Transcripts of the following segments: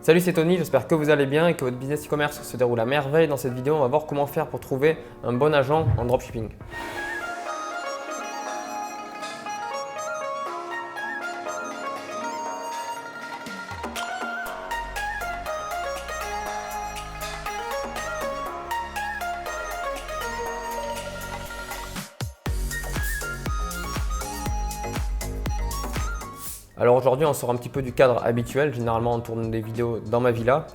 Salut, c'est Tony, j'espère que vous allez bien et que votre business e-commerce se déroule à merveille. Dans cette vidéo, on va voir comment faire pour trouver un bon agent en dropshipping. Alors aujourd'hui, on sort un petit peu du cadre habituel. Généralement, on tourne des vidéos dans ma villa.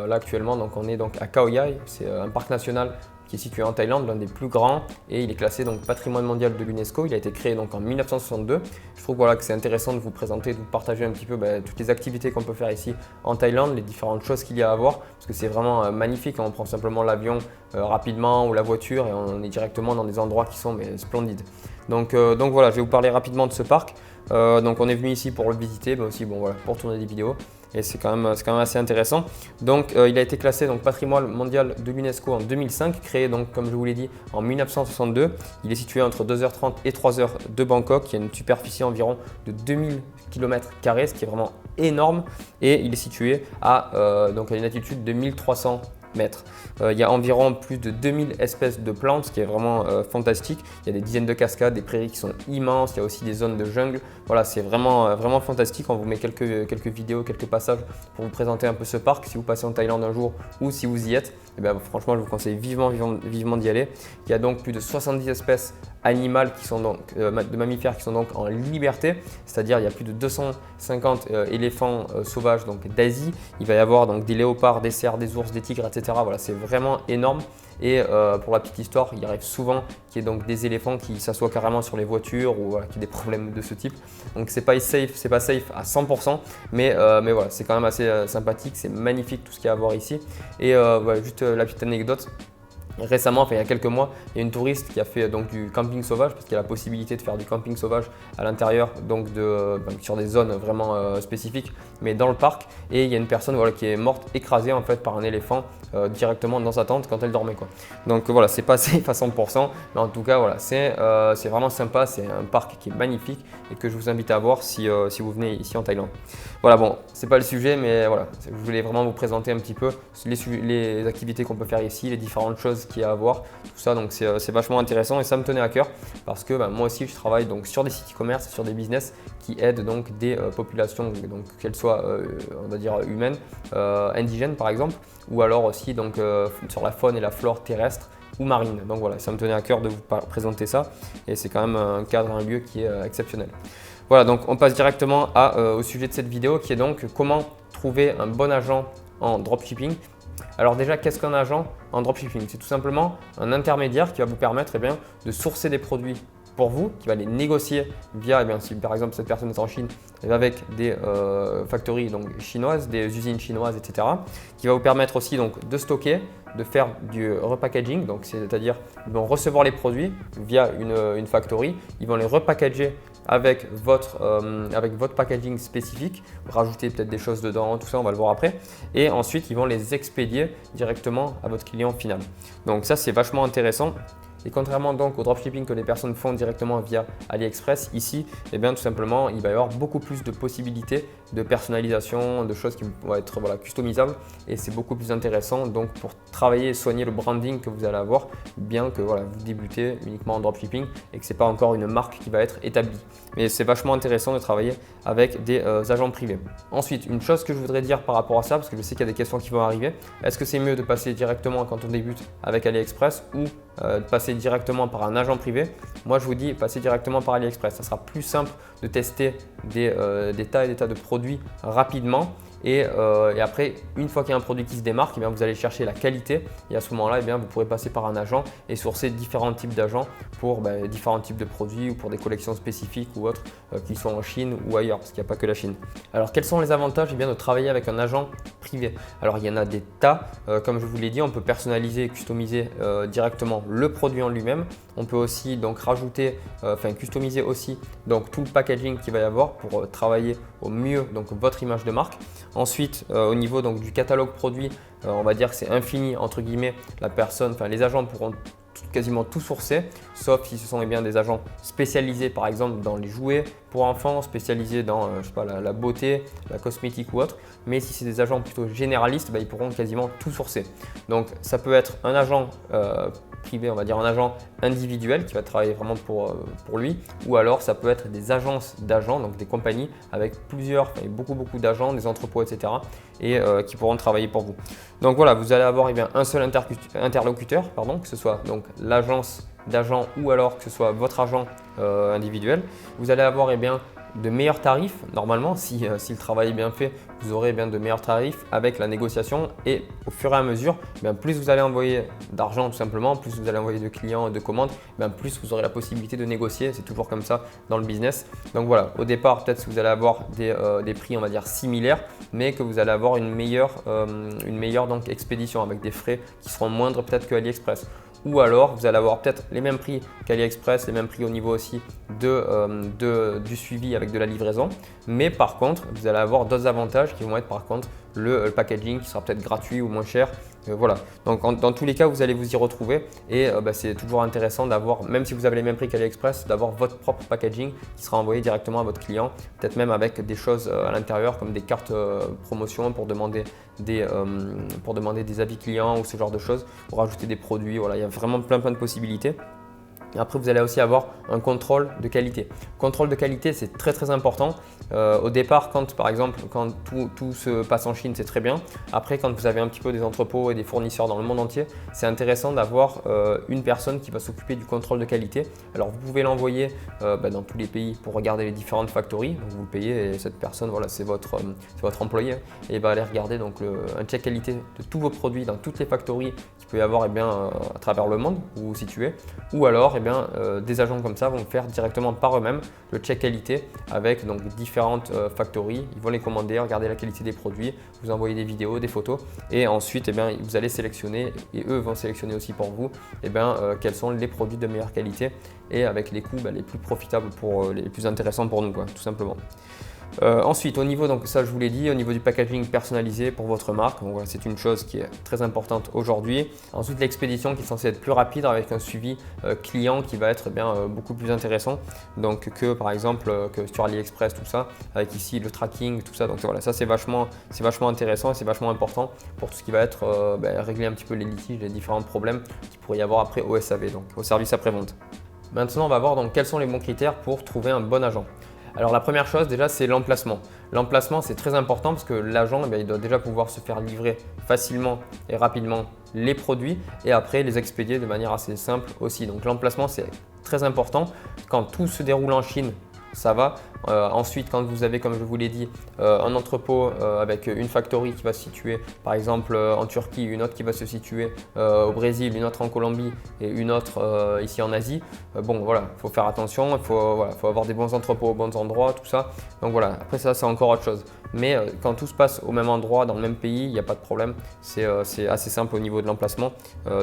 Là actuellement, on est donc à Khao Yai. C'est un parc national qui est situé en Thaïlande, l'un des plus grands, et il est classé donc patrimoine mondial de l'UNESCO. Il a été créé donc en 1962. Je trouve que c'est intéressant de vous présenter, de vous partager un petit peu toutes les activités qu'on peut faire ici en Thaïlande, les différentes choses qu'il y a à voir, parce que c'est vraiment magnifique. On prend simplement l'avion rapidement ou la voiture et on est directement dans des endroits qui sont splendides. Donc voilà, je vais vous parler rapidement de ce parc. Donc on est venu ici pour le visiter, mais aussi pour tourner des vidéos. Et c'est quand même assez intéressant. Donc il a été classé patrimoine mondial de l'UNESCO en 2005, créé donc comme je vous l'ai dit en 1962. Il est situé entre 2h30 et 3h de Bangkok. Il y a une superficie environ de 2000 km², ce qui est vraiment énorme. Et il est situé à une altitude de 1300 mètres. Il y a environ plus de 2000 espèces de plantes, ce qui est vraiment fantastique. Il y a des dizaines de cascades, des prairies qui sont immenses. Il y a aussi des zones de jungle. Voilà, c'est vraiment fantastique. On vous met quelques vidéos, quelques passages pour vous présenter un peu ce parc. Si vous passez en Thaïlande un jour ou si vous y êtes, franchement, je vous conseille vivement d'y aller. Il y a donc plus de 70 espèces animales qui sont de mammifères qui sont donc en liberté, c'est-à-dire il y a plus de 250 éléphants sauvages d'Asie. Il va y avoir donc des léopards, des cerfs, des ours, des tigres, etc. Voilà, c'est vraiment énorme. Et pour la petite histoire, il arrive souvent qu'il y ait donc des éléphants qui s'assoient carrément sur les voitures ou qu'il y ait des problèmes de ce type. Donc c'est pas safe à 100%, mais voilà, c'est quand même assez sympathique, c'est magnifique tout ce qu'il y a à voir ici. Et juste la petite anecdote. Récemment, il y a quelques mois, il y a une touriste qui a fait du camping sauvage parce qu'il y a la possibilité de faire du camping sauvage à l'intérieur sur des zones vraiment spécifiques, mais dans le parc. Et il y a une personne qui est morte écrasée en fait par un éléphant directement dans sa tente quand elle dormait, quoi. Donc voilà, c'est pas safe à 100%, mais en tout cas voilà, c'est vraiment sympa. C'est un parc qui est magnifique et que je vous invite à voir si vous venez ici en Thaïlande. Voilà, bon, c'est pas le sujet, mais voilà, je voulais vraiment vous présenter un petit peu les activités qu'on peut faire ici, les différentes choses qu'il y a à voir, tout ça. Donc c'est vachement intéressant et ça me tenait à cœur parce que moi aussi je travaille sur des sites e-commerce, sur des business qui aident donc des populations, qu'elles soient on va dire humaines, indigènes par exemple, ou alors aussi sur la faune et la flore terrestre ou marine. Donc voilà, ça me tenait à cœur de vous présenter ça et c'est quand même un cadre, un lieu qui est exceptionnel. Voilà, donc on passe directement au sujet de cette vidéo qui est donc comment trouver un bon agent en dropshipping. Alors déjà, qu'est-ce qu'un agent en dropshipping? C'est tout simplement un intermédiaire qui va vous permettre de sourcer des produits pour vous, qui va les négocier via, si par exemple cette personne est en Chine, avec des factories chinoises, des usines chinoises, etc. Qui va vous permettre aussi de stocker, de faire du repackaging, c'est-à-dire ils vont recevoir les produits via une factory, ils vont les repackager avec votre packaging spécifique, rajouter peut-être des choses dedans, tout ça on va le voir après, et ensuite ils vont les expédier directement à votre client final. Donc ça c'est vachement intéressant. Et contrairement au dropshipping que les personnes font directement via AliExpress, ici, tout simplement, il va y avoir beaucoup plus de possibilités de personnalisation, de choses qui vont être customisables et c'est beaucoup plus intéressant pour travailler et soigner le branding que vous allez avoir, bien que vous débutez uniquement en dropshipping et que ce n'est pas encore une marque qui va être établie. Mais c'est vachement intéressant de travailler avec des agents privés. Ensuite, une chose que je voudrais dire par rapport à ça, parce que je sais qu'il y a des questions qui vont arriver, est-ce que c'est mieux de passer directement quand on débute avec AliExpress ou de passer directement par un agent privé? Moi je vous dis passer directement par AliExpress, ça sera plus simple de tester des tas et des tas de produits rapidement. Et après, une fois qu'il y a un produit qui se démarque, vous allez chercher la qualité et à ce moment-là, vous pourrez passer par un agent et sourcer différents types d'agents pour différents types de produits ou pour des collections spécifiques ou autres qui sont en Chine ou ailleurs, parce qu'il n'y a pas que la Chine. Alors, quels sont les avantages de travailler avec un agent privé? Alors, il y en a des tas. Comme je vous l'ai dit, on peut personnaliser et customiser directement le produit en lui-même. On peut aussi rajouter, customiser aussi tout le packaging qu'il va y avoir pour travailler au mieux votre image de marque. Ensuite, au niveau du catalogue produit, on va dire que c'est infini entre guillemets. Les agents pourront quasiment tout sourcer, sauf si ce sont bien des agents spécialisés par exemple dans les jouets pour enfants, spécialisés dans je sais pas, la beauté, la cosmétique ou autre. Mais si c'est des agents plutôt généralistes, ils pourront quasiment tout sourcer. Donc ça peut être un agent privé, on va dire un agent individuel qui va travailler vraiment pour lui, ou alors ça peut être des agences d'agents, donc des compagnies avec beaucoup d'agents, des entrepôts, etc. et qui pourront travailler pour vous. Donc voilà, vous allez avoir un seul interlocuteur, que ce soit donc l'agence d'agent ou alors que ce soit votre agent individuel. Vous allez avoir de meilleurs tarifs. Normalement, si le travail est bien fait, vous aurez de meilleurs tarifs avec la négociation et au fur et à mesure, plus vous allez envoyer d'argent tout simplement, plus vous allez envoyer de clients et de commandes, plus vous aurez la possibilité de négocier. C'est toujours comme ça dans le business. Donc voilà, au départ, peut-être que vous allez avoir des prix, on va dire similaires, mais que vous allez avoir une meilleure donc, expédition avec des frais qui seront moindres peut-être que AliExpress. Ou alors, vous allez avoir peut-être les mêmes prix qu'AliExpress, les mêmes prix au niveau aussi du suivi avec de la livraison. Mais par contre, vous allez avoir d'autres avantages qui vont être par contre le packaging qui sera peut-être gratuit ou moins cher. Voilà. Donc dans tous les cas, vous allez vous y retrouver et c'est toujours intéressant d'avoir, même si vous avez les mêmes prix qu'AliExpress, d'avoir votre propre packaging qui sera envoyé directement à votre client, peut-être même avec des choses à l'intérieur comme des cartes promotion pour demander des avis clients ou ce genre de choses, pour rajouter des produits. Voilà, il y a vraiment plein de possibilités. Et après, vous allez aussi avoir un contrôle de qualité. Contrôle de qualité, c'est très important. Au départ, par exemple, quand tout se passe en Chine, c'est très bien. Après, quand vous avez un petit peu des entrepôts et des fournisseurs dans le monde entier, c'est intéressant d'avoir une personne qui va s'occuper du contrôle de qualité. Alors, vous pouvez l'envoyer dans tous les pays pour regarder les différentes factories. Donc, vous le payez et cette personne, voilà, c'est votre employé et il va aller regarder donc, un check qualité de tous vos produits dans toutes les factories qu'il peut y avoir à travers le monde où vous vous situez. Ou alors, des agents comme ça vont faire directement par eux-mêmes le check qualité avec donc différentes factories. Ils vont les commander, regarder la qualité des produits, vous envoyer des vidéos, des photos et ensuite vous allez sélectionner et eux vont sélectionner aussi pour vous quels sont les produits de meilleure qualité et avec les coûts les plus profitables les plus intéressants pour nous, tout simplement. Ensuite, au niveau, donc ça je vous l'ai dit, au niveau du packaging personnalisé pour votre marque, donc voilà, c'est une chose qui est très importante aujourd'hui. Ensuite, l'expédition qui est censée être plus rapide avec un suivi client qui va être beaucoup plus intéressant donc, que par exemple que sur AliExpress, tout ça, avec ici le tracking, tout ça. Donc voilà, ça c'est vachement intéressant et c'est vachement important pour tout ce qui va être régler un petit peu les litiges, les différents problèmes qu'il pourrait y avoir après au SAV, donc au service après-vente. Maintenant, on va voir donc quels sont les bons critères pour trouver un bon agent. Alors la première chose déjà, c'est l'emplacement. L'emplacement, c'est très important parce que l'agent, il doit déjà pouvoir se faire livrer facilement et rapidement les produits et après les expédier de manière assez simple aussi. Donc l'emplacement, c'est très important. Quand tout se déroule en Chine, ça va. Ensuite, quand vous avez, comme je vous l'ai dit, un entrepôt avec une factory qui va se situer par exemple en Turquie, une autre qui va se situer au Brésil, une autre en Colombie et une autre ici en Asie, voilà, il faut faire attention, il faut avoir des bons entrepôts aux bons endroits, tout ça. Donc voilà, après ça, c'est encore autre chose. Mais quand tout se passe au même endroit, dans le même pays, il n'y a pas de problème. C'est assez simple au niveau de l'emplacement.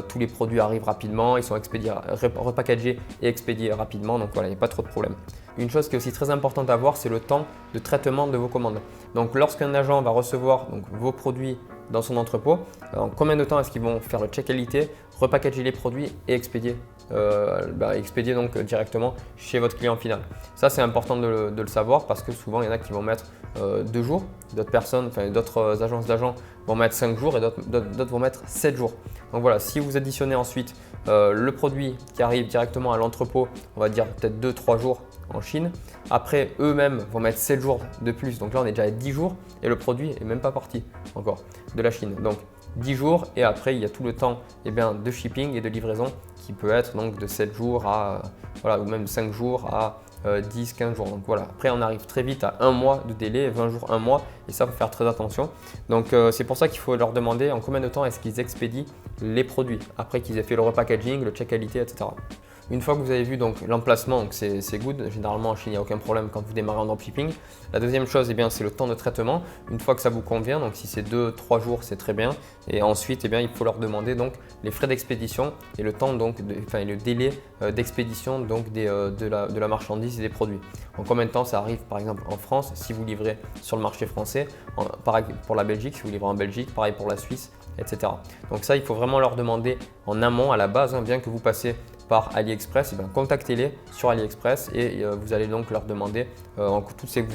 Tous les produits arrivent rapidement, ils sont expédiés, repackagés et expédiés rapidement. Donc voilà, il n'y a pas trop de problème. Une chose qui est aussi très importante à voir, c'est le temps de traitement de vos commandes. Donc lorsqu'un agent va recevoir donc, vos produits dans son entrepôt, en combien de temps est-ce qu'ils vont faire le check qualité, repackager les produits et expédier donc directement chez votre client final. Ça, c'est important de le savoir parce que souvent, il y en a qui vont mettre 2 jours, d'autres agences d'agents vont mettre 5 jours et d'autres vont mettre 7 jours. Donc voilà, si vous additionnez ensuite le produit qui arrive directement à l'entrepôt, on va dire peut-être 2-3 jours en Chine. Après, eux-mêmes vont mettre 7 jours de plus. Donc là, on est déjà à 10 jours et le produit n'est même pas parti encore de la Chine. Donc 10 jours et après, il y a tout le temps de shipping et de livraison qui peut être donc de 7 jours à ou même 5 jours à 10-15 jours. Donc voilà, après on arrive très vite à 1 mois de délai, 20 jours, 1 mois et ça, il faut faire très attention. Donc c'est pour ça qu'il faut leur demander en combien de temps est-ce qu'ils expédient les produits après qu'ils aient fait le repackaging, le check qualité, etc. Une fois que vous avez vu donc l'emplacement, c'est good. Généralement en Chine, il n'y a aucun problème quand vous démarrez en dropshipping. La deuxième chose, c'est le temps de traitement. Une fois que ça vous convient, donc si c'est 2-3 jours, c'est très bien. Et ensuite, il faut leur demander donc les frais d'expédition et le temps donc, le délai d'expédition donc de la marchandise et des produits. En combien de temps ça arrive par exemple en France si vous livrez sur le marché français, pareil pour la Belgique si vous livrez en Belgique, pareil pour la Suisse, etc. Donc ça, il faut vraiment leur demander en amont à la base, bien que vous passez par AliExpress, contactez-les sur AliExpress et vous allez donc leur demander, vous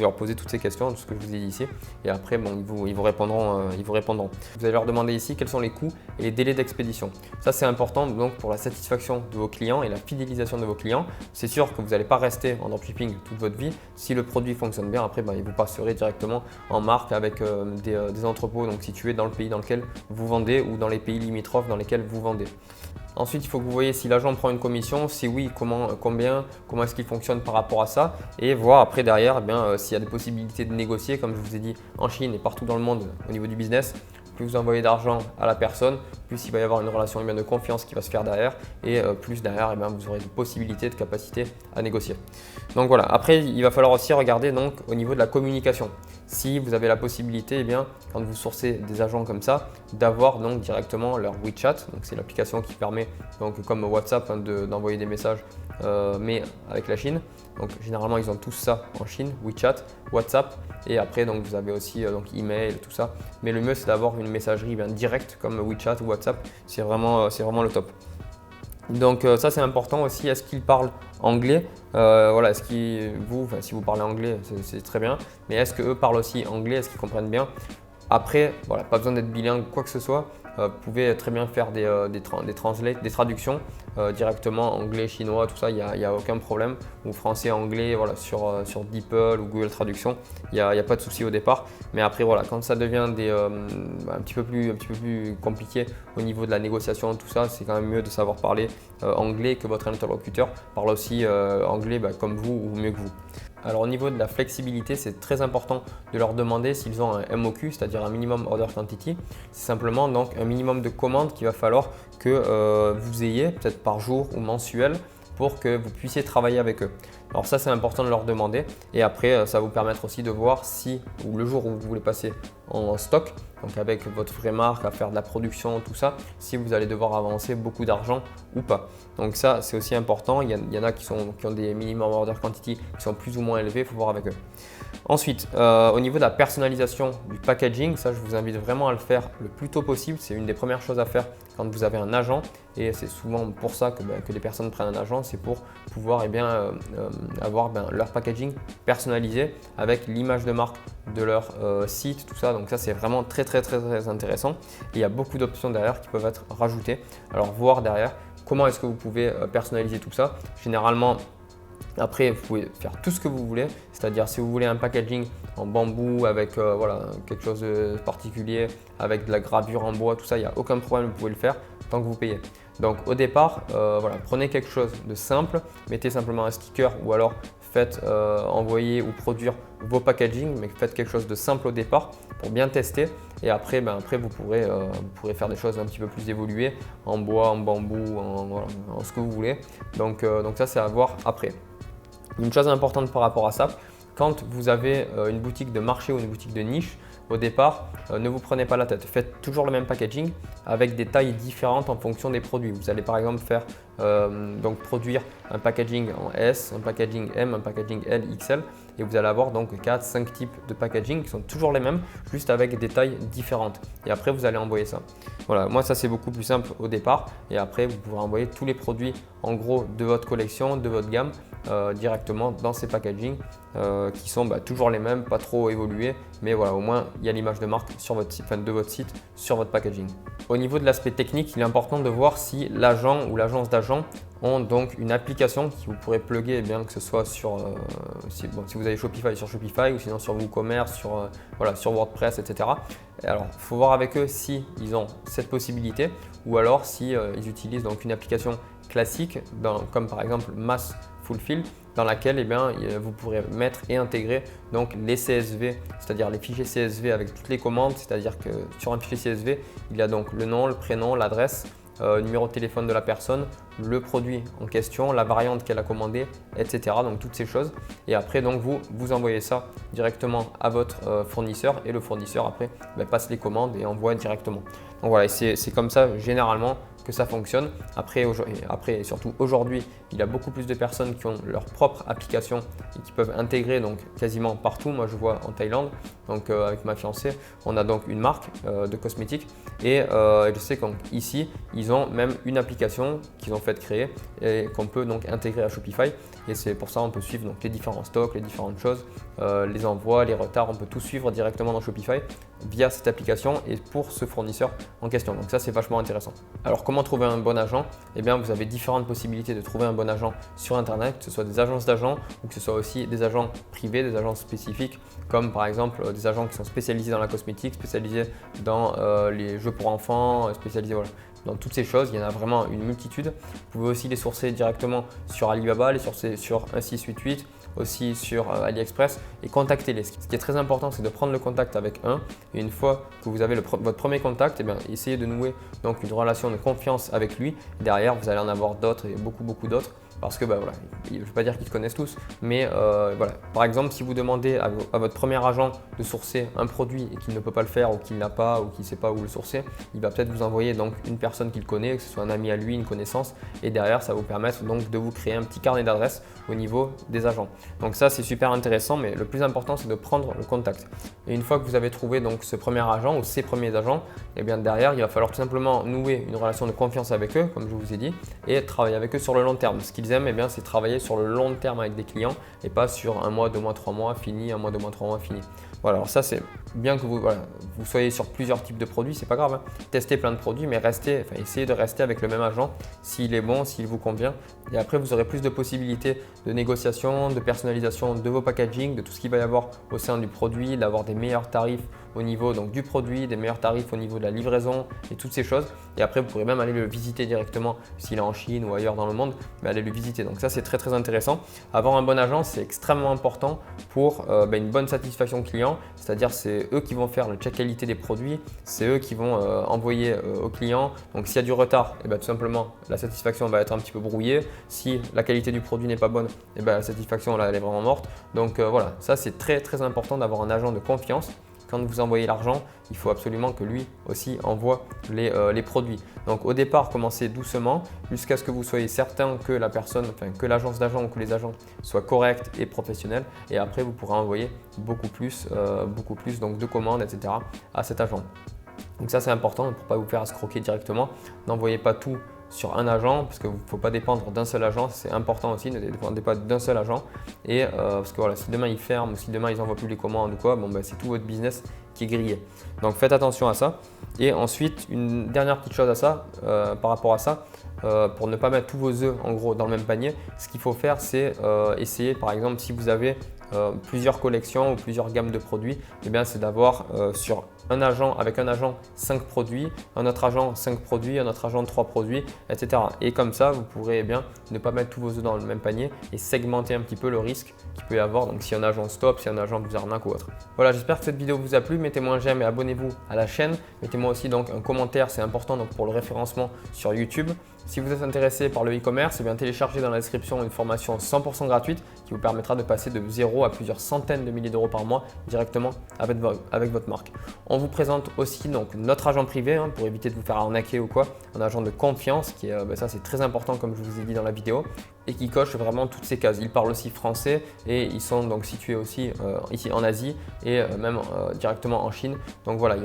leur posez toutes ces questions, tout ce que je vous ai dit ici, et après ils vous répondront. Vous allez leur demander ici quels sont les coûts et les délais d'expédition. Ça c'est important donc pour la satisfaction de vos clients et la fidélisation de vos clients. C'est sûr que vous n'allez pas rester en dropshipping toute votre vie. Si le produit fonctionne bien, après vous passerez directement en marque avec des entrepôts donc situés dans le pays dans lequel vous vendez ou dans les pays limitrophes dans lesquels vous vendez. Ensuite, il faut que vous voyez si l'agent prend une commission, si oui, combien, comment est-ce qu'il fonctionne par rapport à ça et voir après derrière s'il y a des possibilités de négocier, comme je vous ai dit en Chine et partout dans le monde au niveau du business. Plus vous envoyez d'argent à la personne, plus il va y avoir une relation de confiance qui va se faire derrière et plus derrière vous aurez des possibilités, de capacité à négocier. Donc voilà, après il va falloir aussi regarder donc au niveau de la communication. Si vous avez la possibilité, quand vous sourcez des agents comme ça, d'avoir donc directement leur WeChat, donc c'est l'application qui permet donc comme WhatsApp d'envoyer des messages mais avec la Chine. Donc généralement ils ont tous ça en Chine, WeChat, WhatsApp et après donc vous avez aussi email, tout ça. Mais le mieux c'est d'avoir une messagerie directe comme WeChat ou WhatsApp, c'est vraiment le top. Donc ça c'est important aussi, est-ce qu'ils parlent anglais? Est-ce si vous parlez anglais c'est très bien, mais est-ce qu'eux parlent aussi anglais, est-ce qu'ils comprennent bien? Après, pas besoin d'être bilingue ou quoi que ce soit, vous pouvez très bien faire des traductions directement anglais, chinois, tout ça, il n'y a aucun problème. Ou français, anglais, sur DeepL ou Google Traduction, il n'y a pas de souci au départ. Mais après, quand ça devient un petit peu plus compliqué au niveau de la négociation, tout ça, c'est quand même mieux de savoir parler anglais, que votre interlocuteur parle aussi anglais comme vous ou mieux que vous. Alors au niveau de la flexibilité, c'est très important de leur demander s'ils ont un MOQ, c'est-à-dire un minimum order quantity. C'est simplement donc un minimum de commandes qu'il va falloir que vous ayez, peut-être par jour ou mensuel, pour que vous puissiez travailler avec eux. Alors ça c'est important de leur demander et après ça va vous permettre aussi de voir si ou le jour où vous voulez passer en stock, donc avec votre vraie marque, à faire de la production, tout ça, si vous allez devoir avancer beaucoup d'argent ou pas. Donc ça c'est aussi important, il y en a qui ont des minimum order quantity qui sont plus ou moins élevés, il faut voir avec eux. Ensuite, au niveau de la personnalisation du packaging, ça je vous invite vraiment à le faire le plus tôt possible. C'est une des premières choses à faire quand vous avez un agent et c'est souvent pour ça que les personnes prennent un agent, c'est pour pouvoir avoir leur packaging personnalisé avec l'image de marque de leur site, tout ça. Donc ça c'est vraiment très intéressant et il y a beaucoup d'options derrière qui peuvent être rajoutées. Alors voir derrière comment est-ce que vous pouvez personnaliser tout ça. Généralement, après, vous pouvez faire tout ce que vous voulez, c'est-à-dire si vous voulez un packaging en bambou avec quelque chose de particulier, avec de la gravure en bois, tout ça, il n'y a aucun problème, vous pouvez le faire tant que vous payez. Donc au départ, prenez quelque chose de simple, mettez simplement un sticker ou alors faites envoyer ou produire vos packaging, mais faites quelque chose de simple au départ pour bien tester et après, vous pourrez faire des choses un petit peu plus évoluées en bois, en bambou, en ce que vous voulez. Donc ça c'est à voir après. Une chose importante par rapport à ça, quand vous avez une boutique de marché ou une boutique de niche, au départ, ne vous prenez pas la tête. Faites toujours le même packaging avec des tailles différentes en fonction des produits. Vous allez par exemple produire un packaging en S, un packaging M, un packaging L, XL et vous allez avoir donc 4-5 types de packaging qui sont toujours les mêmes, juste avec des tailles différentes. Et après, vous allez envoyer ça. Voilà, moi ça c'est beaucoup plus simple au départ et après vous pourrez envoyer tous les produits en gros de votre collection, de votre gamme directement dans ces packaging qui sont toujours les mêmes, pas trop évolués, mais voilà, au moins il y a l'image de marque sur votre site, de votre site sur votre packaging. Au niveau de l'aspect technique, il est important de voir si l'agent ou l'agence d'agent ont donc une application qui vous pourrez plugger, que ce soit sur si vous avez Shopify sur Shopify ou sinon sur WooCommerce, sur WordPress, etc. Et alors, il faut voir avec eux si ils ont cette possibilité ou alors si ils utilisent donc une application classique comme par exemple Mass Fulfill dans laquelle vous pourrez mettre et intégrer donc les CSV, c'est-à-dire les fichiers CSV avec toutes les commandes, c'est-à-dire que sur un fichier CSV, il y a donc le nom, le prénom, l'adresse, numéro de téléphone de la personne, le produit en question, la variante qu'elle a commandée, etc. Donc toutes ces choses. Et après, donc vous envoyez ça directement à votre fournisseur et le fournisseur après passe les commandes et envoie directement. Donc voilà, c'est comme ça généralement que ça fonctionne. Après et surtout aujourd'hui, il y a beaucoup plus de personnes qui ont leur propre application et qui peuvent intégrer donc quasiment partout. Moi, je vois en Thaïlande, donc avec ma fiancée, on a donc une marque de cosmétiques et je sais qu'ici, ils ont même une application qu'ils ont fait créer et qu'on peut donc intégrer à Shopify. Et c'est pour ça on peut suivre donc les différents stocks, les différentes choses, les envois, les retards, on peut tout suivre directement dans Shopify via cette application et pour ce fournisseur en question. Donc ça, c'est vachement intéressant. Alors comment trouver un bon agent? Eh bien, vous avez différentes possibilités de trouver un bon agent sur Internet, que ce soit des agences d'agents ou que ce soit aussi des agents privés, des agences spécifiques, comme par exemple des agents qui sont spécialisés dans la cosmétique, spécialisés dans les jeux pour enfants, spécialisés voilà, dans toutes ces choses. Il y en a vraiment une multitude. Vous pouvez aussi les sourcer directement sur Alibaba, les sourcer sur 1688, aussi sur AliExpress et contactez-les. Ce qui est très important, c'est de prendre le contact avec un et une fois que vous avez votre premier contact, eh bien, essayez de nouer donc une relation de confiance avec lui. Derrière, vous allez en avoir d'autres et beaucoup d'autres. Parce que voilà, je ne veux pas dire qu'ils te connaissent tous, mais voilà. Par exemple, si vous demandez à votre premier agent de sourcer un produit et qu'il ne peut pas le faire ou qu'il n'a pas ou qu'il ne sait pas où le sourcer, il va peut-être vous envoyer donc une personne qu'il connaît, que ce soit un ami à lui, une connaissance, et derrière, ça va vous permettre donc de vous créer un petit carnet d'adresses au niveau des agents. Donc ça, c'est super intéressant, mais le plus important, c'est de prendre le contact. Et une fois que vous avez trouvé donc ce premier agent ou ces premiers agents, et bien derrière, il va falloir tout simplement nouer une relation de confiance avec eux, comme je vous ai dit, et travailler avec eux sur le long terme. Ce qu'ils aiment, eh bien, c'est travailler sur le long terme avec des clients et pas sur un mois, 2 mois, 3 mois, fini, un mois, 2 mois, 3 mois, fini. Voilà, alors ça, c'est bien que vous soyez sur plusieurs types de produits, c'est pas grave, hein. Testez plein de produits, mais essayez de rester avec le même agent s'il est bon, s'il vous convient. Et après, vous aurez plus de possibilités de négociation, de personnalisation de vos packaging, de tout ce qu'il va y avoir au sein du produit, d'avoir des meilleurs tarifs au niveau donc, du produit, des meilleurs tarifs au niveau de la livraison et toutes ces choses. Et après, vous pourrez même aller le visiter directement s'il est en Chine ou ailleurs dans le monde, mais aller le visiter. Donc ça, c'est très intéressant. Avoir un bon agent, c'est extrêmement important pour une bonne satisfaction client. C'est-à-dire, c'est eux qui vont faire le check qualité des produits, c'est eux qui vont envoyer aux clients. Donc s'il y a du retard, tout simplement, la satisfaction va être un petit peu brouillée. Si la qualité du produit n'est pas bonne, la satisfaction là, elle est vraiment morte. Donc voilà, ça c'est très important d'avoir un agent de confiance. Quand vous envoyez l'argent, il faut absolument que lui aussi envoie les produits. Donc au départ, commencez doucement jusqu'à ce que vous soyez certain que la personne, que l'agence d'agent ou que les agents soient corrects et professionnels. Et après, vous pourrez envoyer beaucoup plus donc, de commandes, etc. à cet agent. Donc ça, c'est important pour ne pas vous faire escroquer directement. N'envoyez pas tout sur un agent parce qu'il ne faut pas dépendre d'un seul agent, c'est important aussi, ne dépendez pas d'un seul agent et parce que voilà, si demain ils ferment ou si demain ils n'envoient plus les commandes ou quoi, c'est tout votre business qui est grillé. Donc faites attention à ça. Et ensuite, une dernière petite chose à ça, par rapport à ça, pour ne pas mettre tous vos œufs en gros dans le même panier, ce qu'il faut faire c'est essayer par exemple si vous avez plusieurs collections ou plusieurs gammes de produits, c'est d'avoir avec un agent 5 produits, un autre agent 5 produits, un autre agent 3 produits, etc. Et comme ça, vous pourrez ne pas mettre tous vos œufs dans le même panier et segmenter un petit peu le risque qu'il peut y avoir. Donc si un agent stop, si un agent vous arnaque ou autre. Voilà, j'espère que cette vidéo vous a plu. Mettez-moi un j'aime et abonnez-vous à la chaîne. Mettez-moi aussi donc un commentaire, c'est important donc, pour le référencement sur YouTube. Si vous êtes intéressé par le e-commerce, téléchargez dans la description une formation 100% gratuite qui vous permettra de passer de 0 à plusieurs centaines de milliers d'euros par mois directement avec votre marque. On vous présente aussi donc, notre agent privé pour éviter de vous faire arnaquer ou quoi, un agent de confiance qui est, ça c'est très important comme je vous ai dit dans la vidéo et qui coche vraiment toutes ces cases. Ils parlent aussi français et ils sont donc situés aussi ici en Asie et même directement en Chine. Donc voilà,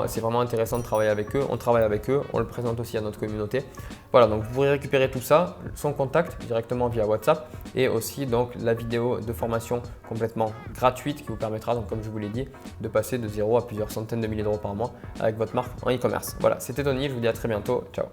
c'est vraiment intéressant de travailler avec eux. On travaille avec eux, on le présente aussi à notre communauté. Voilà, donc vous pourrez récupérer tout ça, son contact directement via WhatsApp et aussi donc la vidéo de formation complètement gratuite qui vous permettra donc comme je vous l'ai dit de passer de 0 à plusieurs centaines de milliers d'euros par mois avec votre marque en e-commerce. Voilà, c'était Tony, je vous dis à très bientôt. Ciao.